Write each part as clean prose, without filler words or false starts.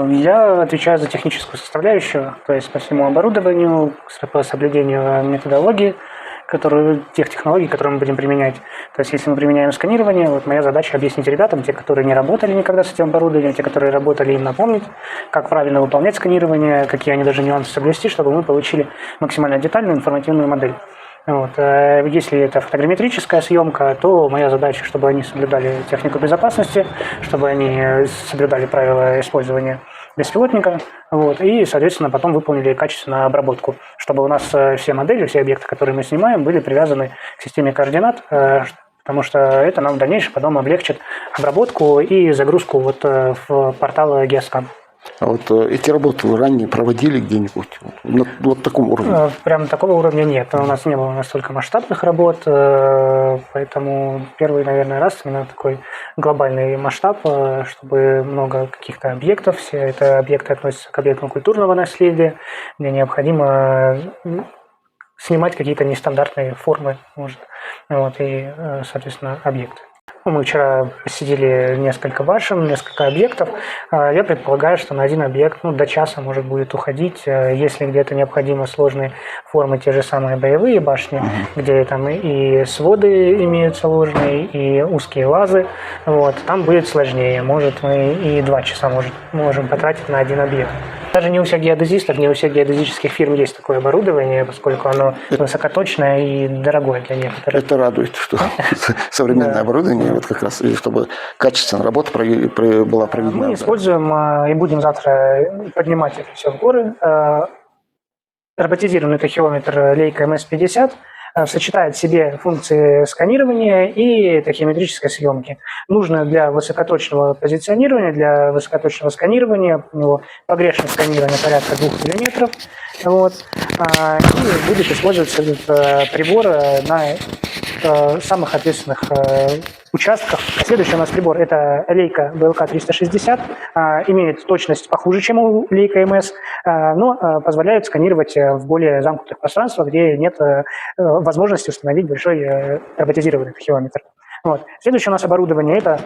Я отвечаю за техническую составляющую, то есть по всему оборудованию, по соблюдению методологии, тех технологий, которые мы будем применять. То есть если мы применяем сканирование, вот моя задача объяснить ребятам, те, которые не работали никогда с этим оборудованием, те, которые работали, им напомнить, как правильно выполнять сканирование, какие они даже нюансы соблюсти, чтобы мы получили максимально детальную информативную модель. Вот. Если это фотограмметрическая съемка, то моя задача, чтобы они соблюдали технику безопасности, чтобы они соблюдали правила использования беспилотника, вот, и, соответственно, потом выполнили качественную обработку, чтобы у нас все модели, все объекты, которые мы снимаем, были привязаны к системе координат, потому что это нам в дальнейшем потом облегчит обработку и загрузку в портал Geoscan. А вот эти работы вы ранее проводили где-нибудь? На вот таком уровне? Прям такого уровня нет. У нас не было настолько масштабных работ, поэтому первый, наверное, раз именно такой глобальный масштаб, чтобы много каких-то объектов, все это объекты относятся к объектам культурного наследия, где необходимо снимать какие-то нестандартные формы, может, вот, и, соответственно, объекты. Мы вчера посетили несколько башен, несколько объектов. Я предполагаю, что на один объект до часа может будет уходить, если где-то необходимы сложные формы, те же самые боевые башни, где там и своды имеются ложные, и узкие лазы. Вот, там будет сложнее. Может, мы и 2 часа можем потратить на один объект. Даже не у всех геодезистов, не у всех геодезических фирм есть такое оборудование, поскольку оно высокоточное и дорогое для некоторых. Это радует, что современное оборудование, вот как раз, чтобы качественная работа была проведена. Мы используем и будем завтра поднимать это все в горы. Роботизированный тахиометр Leica MS-50 сочетает в себе функции сканирования и тахиометрической съемки. Нужно для высокоточного позиционирования, для высокоточного сканирования, у него погрешность сканирования порядка 2 мм. Вот, и будет использоваться этот прибор на самых ответственных участках. Следующий у нас прибор – это Leica BLK360. Имеет точность похуже, чем у Leica MS, но позволяет сканировать в более замкнутых пространствах, где нет возможности установить большой роботизированный тахиометр. Вот. Следующее у нас оборудование – это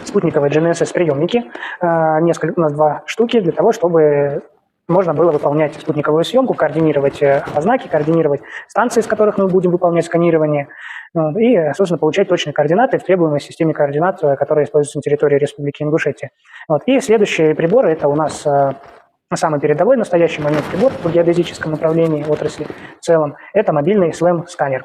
спутниковые GNSS-приемники. У нас 2 штуки для того, чтобы можно было выполнять спутниковую съемку, координировать знаки, координировать станции, с которых мы будем выполнять сканирование, и, собственно, получать точные координаты в требуемой системе координат, которая используется на территории Республики Ингушетия. Вот. И следующий прибор – это у нас самый передовой в настоящий момент прибор по геодезическому направлению отрасли в целом – это мобильный SLAM-сканер.